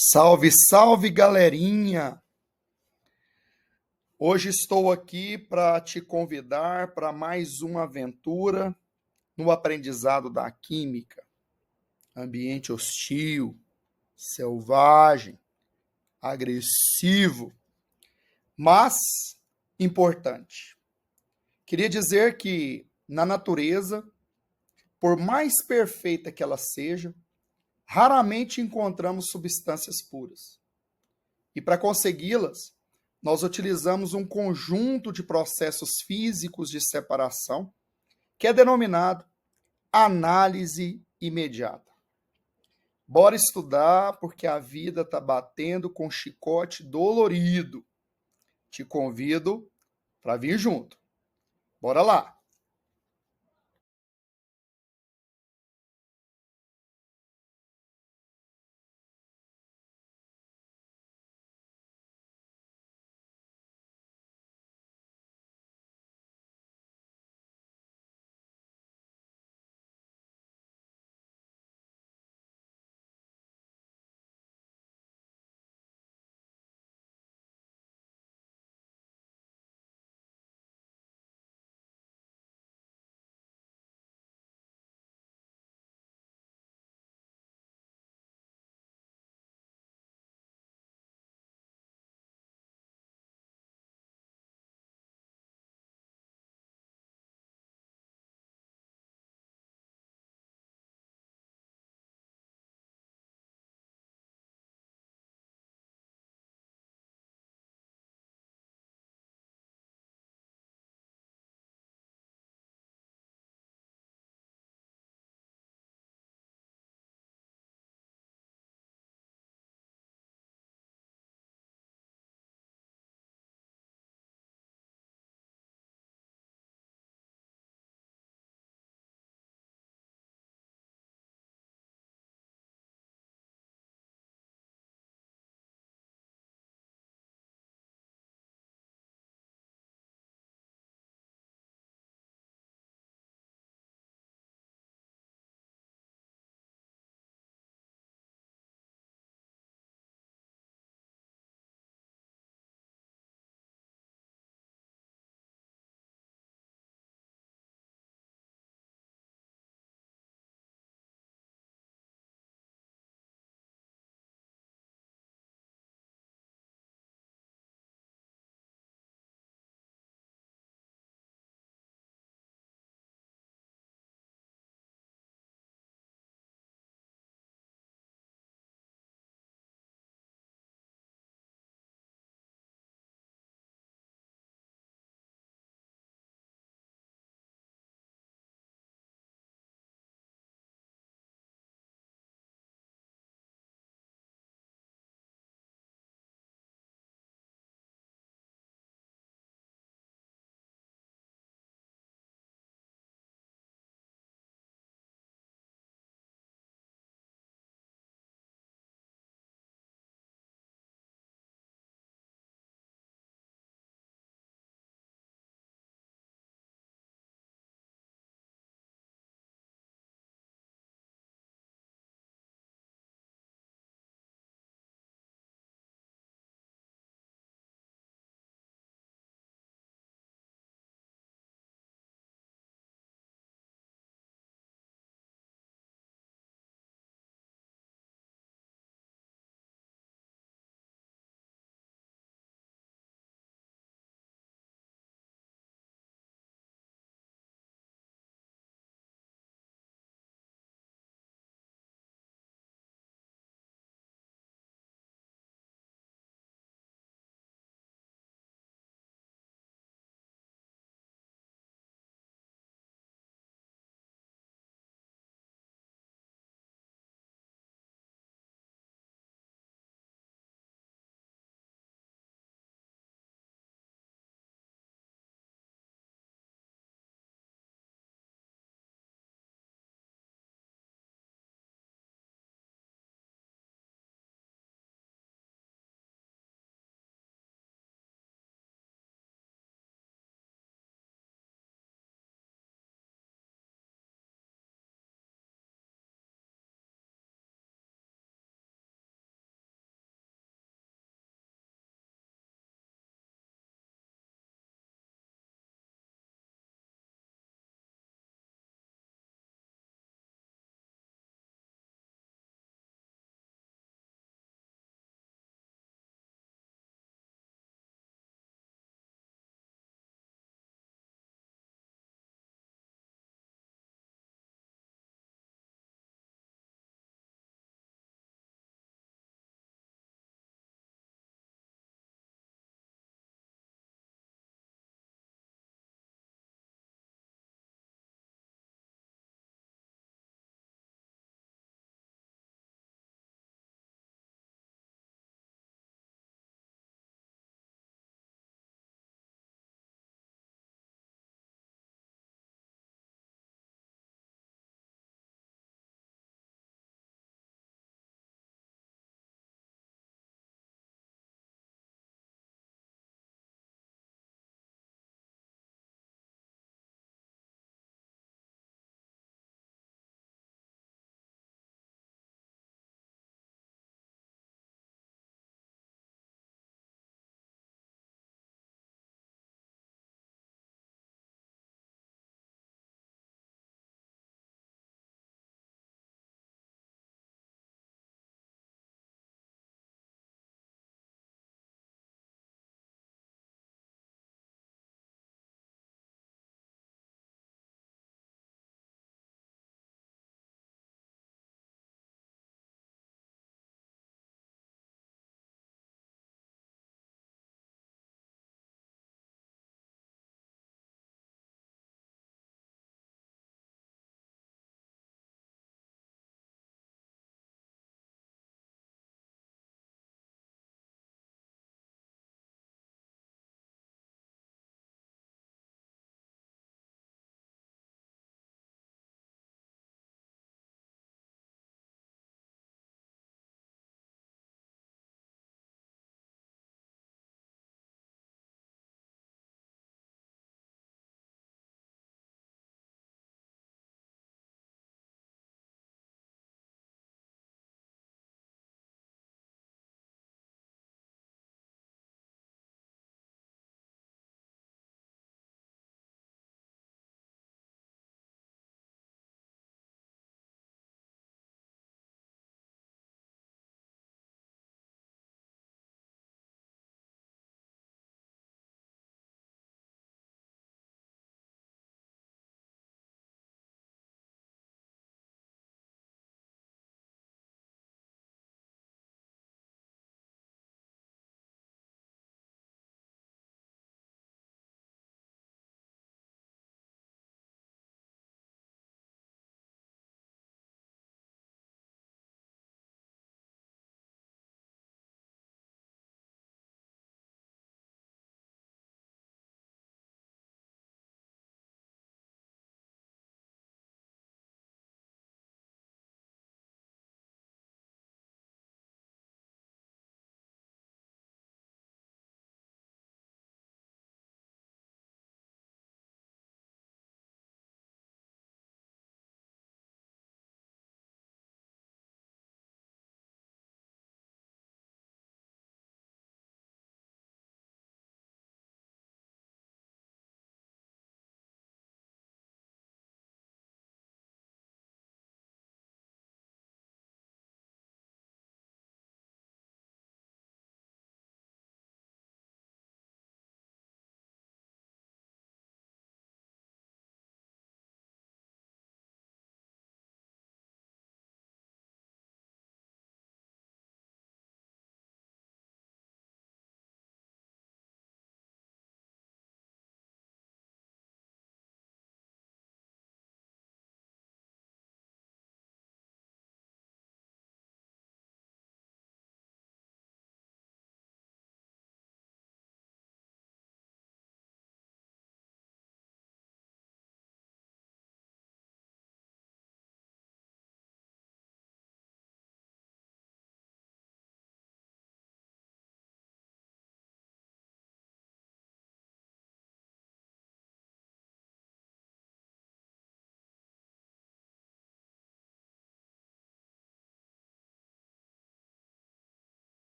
Salve, salve, galerinha! Hoje estou aqui para te convidar para mais uma aventura no aprendizado da química. Ambiente hostil, selvagem, agressivo, mas importante. Queria dizer que na natureza, por mais perfeita que ela seja, raramente encontramos substâncias puras. E para consegui-las, nós utilizamos um conjunto de processos físicos de separação que é denominado análise imediata. Bora estudar porque a vida está batendo com chicote dolorido. Te convido para vir junto. Bora lá!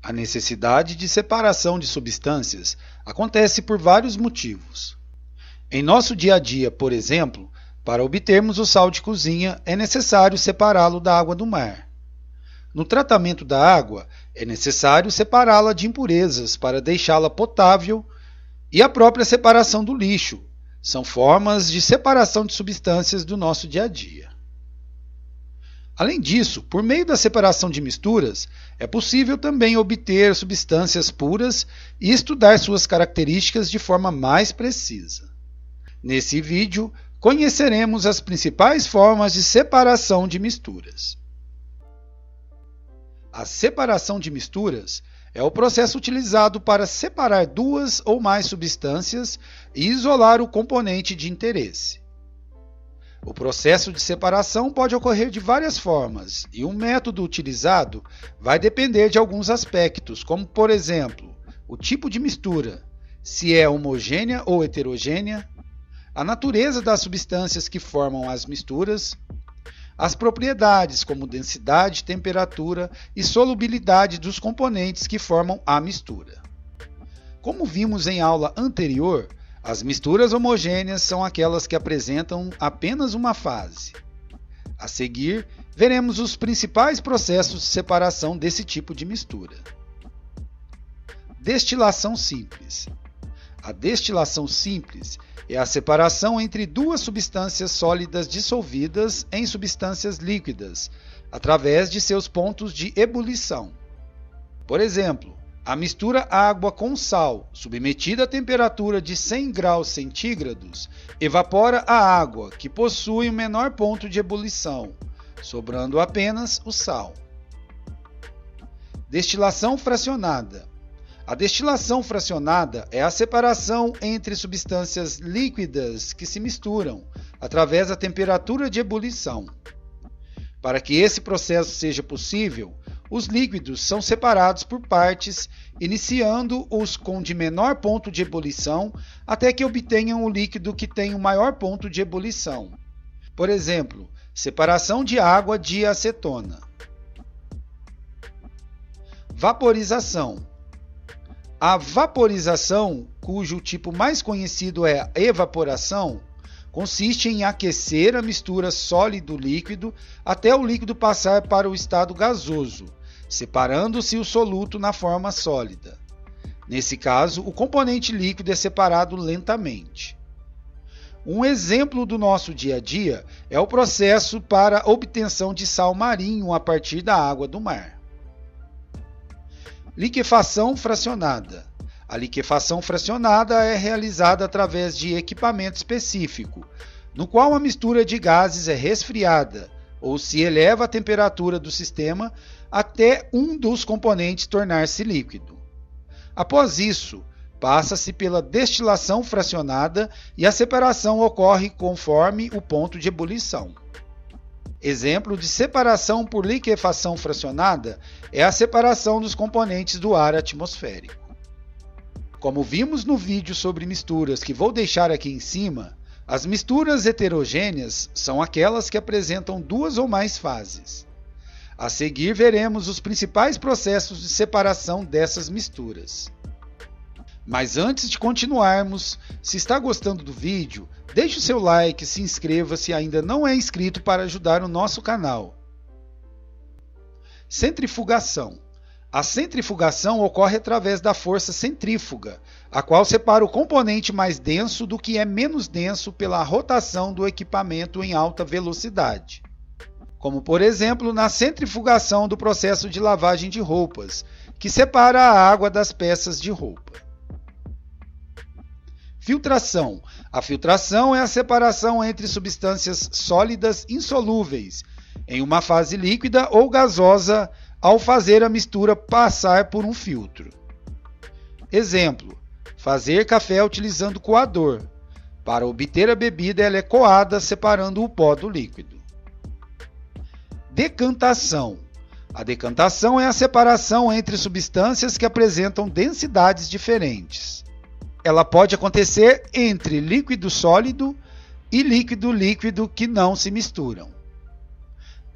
A necessidade de separação de substâncias acontece por vários motivos. Em nosso dia a dia, por exemplo, para obtermos o sal de cozinha, é necessário separá-lo da água do mar. No tratamento da água, é necessário separá-la de impurezas para deixá-la potável, e a própria separação do lixo. São formas de separação de substâncias do nosso dia a dia. Além disso, por meio da separação de misturas, é possível também obter substâncias puras e estudar suas características de forma mais precisa. Nesse vídeo, conheceremos as principais formas de separação de misturas. A separação de misturas é o processo utilizado para separar duas ou mais substâncias e isolar o componente de interesse. O processo de separação pode ocorrer de várias formas, e o método utilizado vai depender de alguns aspectos, como, por exemplo, o tipo de mistura, se é homogênea ou heterogênea, a natureza das substâncias que formam as misturas, as propriedades como densidade, temperatura e solubilidade dos componentes que formam a mistura. Como vimos em aula anterior, as misturas homogêneas são aquelas que apresentam apenas uma fase. A seguir, veremos os principais processos de separação desse tipo de mistura. Destilação simples. A destilação simples é a separação entre duas substâncias sólidas dissolvidas em substâncias líquidas, através de seus pontos de ebulição. Por exemplo, a mistura água com sal, submetida a temperatura de 100 graus centígrados, evapora a água, que possui o menor ponto de ebulição, sobrando apenas o sal. Destilação fracionada. A destilação fracionada é a separação entre substâncias líquidas que se misturam, através da temperatura de ebulição. Para que esse processo seja possível, os líquidos são separados por partes, iniciando-os com de menor ponto de ebulição até que obtenham o líquido que tem o maior ponto de ebulição. Por exemplo, separação de água de acetona. Vaporização. A vaporização, cujo tipo mais conhecido é a evaporação, consiste em aquecer a mistura sólido-líquido até o líquido passar para o estado gasoso, separando-se o soluto na forma sólida. Nesse caso, o componente líquido é separado lentamente. Um exemplo do nosso dia a dia é o processo para a obtenção de sal marinho a partir da água do mar. Liquefação fracionada. A liquefação fracionada é realizada através de equipamento específico, no qual a mistura de gases é resfriada, ou se eleva a temperatura do sistema até um dos componentes tornar-se líquido. Após isso, passa-se pela destilação fracionada e a separação ocorre conforme o ponto de ebulição. Exemplo de separação por liquefação fracionada é a separação dos componentes do ar atmosférico. Como vimos no vídeo sobre misturas que vou deixar aqui em cima, as misturas heterogêneas são aquelas que apresentam duas ou mais fases. A seguir veremos os principais processos de separação dessas misturas. Mas antes de continuarmos, se está gostando do vídeo, deixe o seu like e se inscreva se ainda não é inscrito para ajudar o nosso canal. Centrifugação. A centrifugação ocorre através da força centrífuga, a qual separa o componente mais denso do que é menos denso pela rotação do equipamento em alta velocidade. Como, por exemplo, na centrifugação do processo de lavagem de roupas, que separa a água das peças de roupa. Filtração. A filtração é a separação entre substâncias sólidas insolúveis, em uma fase líquida ou gasosa, ao fazer a mistura passar por um filtro. Exemplo: fazer café utilizando coador. Para obter a bebida, ela é coada separando o pó do líquido. Decantação. A decantação é a separação entre substâncias que apresentam densidades diferentes. Ela pode acontecer entre líquido sólido e líquido-líquido que não se misturam.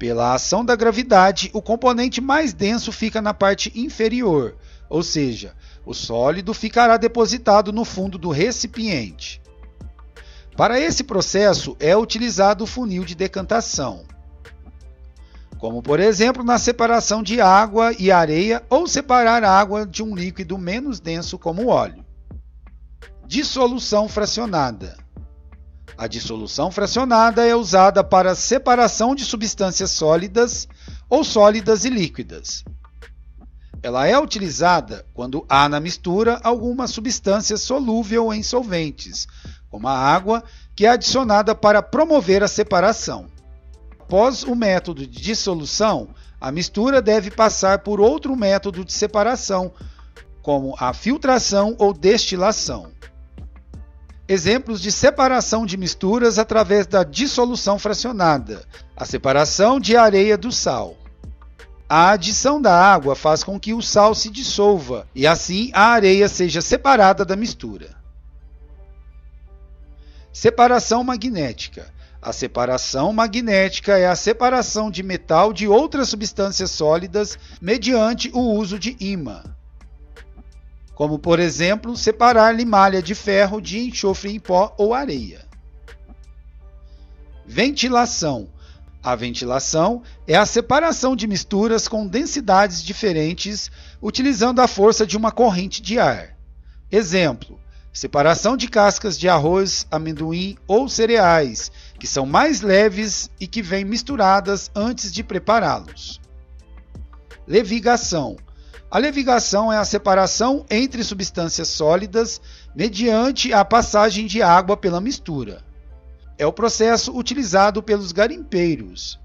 Pela ação da gravidade, o componente mais denso fica na parte inferior, ou seja, o sólido ficará depositado no fundo do recipiente. Para esse processo é utilizado o funil de decantação, como por exemplo na separação de água e areia ou separar água de um líquido menos denso como o óleo. Dissolução fracionada. A dissolução fracionada é usada para a separação de substâncias sólidas ou sólidas e líquidas. Ela é utilizada quando há na mistura alguma substância solúvel em solventes, como a água, que é adicionada para promover a separação. Após o método de dissolução, a mistura deve passar por outro método de separação, como a filtração ou destilação. Exemplos de separação de misturas através da dissolução fracionada: a separação de areia do sal. A adição da água faz com que o sal se dissolva e assim a areia seja separada da mistura. Separação magnética. A separação magnética é a separação de metal de outras substâncias sólidas mediante o uso de ímã, como por exemplo, separar limalha de ferro de enxofre em pó ou areia. Ventilação. A ventilação é a separação de misturas com densidades diferentes utilizando a força de uma corrente de ar. Exemplo: separação de cascas de arroz, amendoim ou cereais, que são mais leves e que vêm misturadas antes de prepará-los. Levigação. A levigação é a separação entre substâncias sólidas mediante a passagem de água pela mistura. É o processo utilizado pelos garimpeiros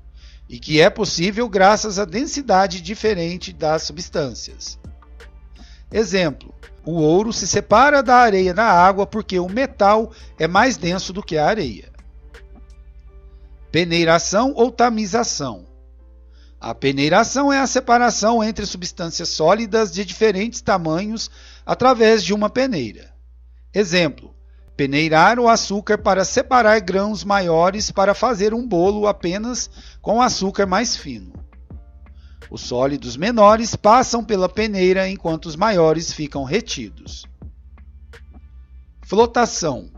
e que é possível graças à densidade diferente das substâncias. Exemplo: o ouro se separa da areia na água porque o metal é mais denso do que a areia. Peneiração ou tamização. A peneiração é a separação entre substâncias sólidas de diferentes tamanhos através de uma peneira. Exemplo: peneirar o açúcar para separar grãos maiores para fazer um bolo apenas com açúcar mais fino. Os sólidos menores passam pela peneira enquanto os maiores ficam retidos. Flotação.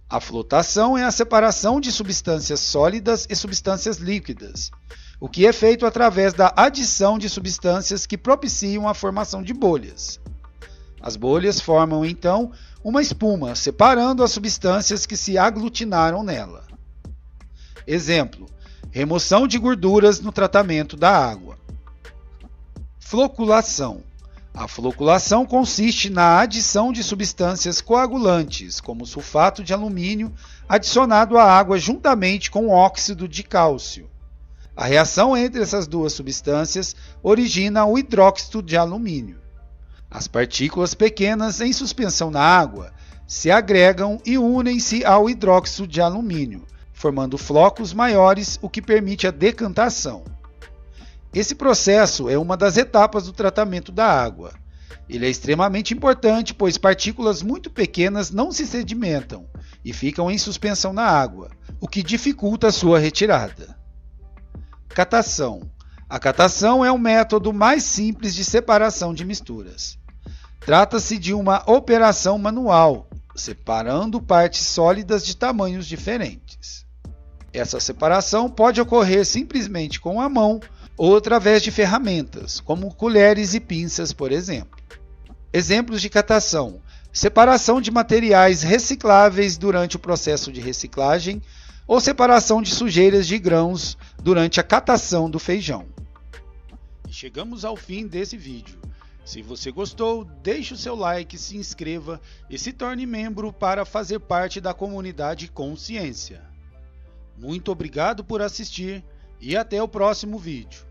A flotação é a separação de substâncias sólidas e substâncias líquidas, o que é feito através da adição de substâncias que propiciam a formação de bolhas. As bolhas formam, então, uma espuma, separando as substâncias que se aglutinaram nela. Exemplo: remoção de gorduras no tratamento da água. Floculação. A floculação consiste na adição de substâncias coagulantes, como sulfato de alumínio, adicionado à água juntamente com óxido de cálcio. A reação entre essas duas substâncias origina o hidróxido de alumínio. As partículas pequenas em suspensão na água se agregam e unem-se ao hidróxido de alumínio, formando flocos maiores, o que permite a decantação. Esse processo é uma das etapas do tratamento da água. Ele é extremamente importante, pois partículas muito pequenas não se sedimentam e ficam em suspensão na água, o que dificulta sua retirada. Catação. A catação é o método mais simples de separação de misturas. Trata-se de uma operação manual, separando partes sólidas de tamanhos diferentes. Essa separação pode ocorrer simplesmente com a mão ou através de ferramentas, como colheres e pinças, por exemplo. Exemplos de catação: separação de materiais recicláveis durante o processo de reciclagem ou separação de sujeiras de grãos durante a catação do feijão. E chegamos ao fim desse vídeo. Se você gostou, deixe o seu like, se inscreva e se torne membro para fazer parte da comunidade Consciência. Muito obrigado por assistir e até o próximo vídeo.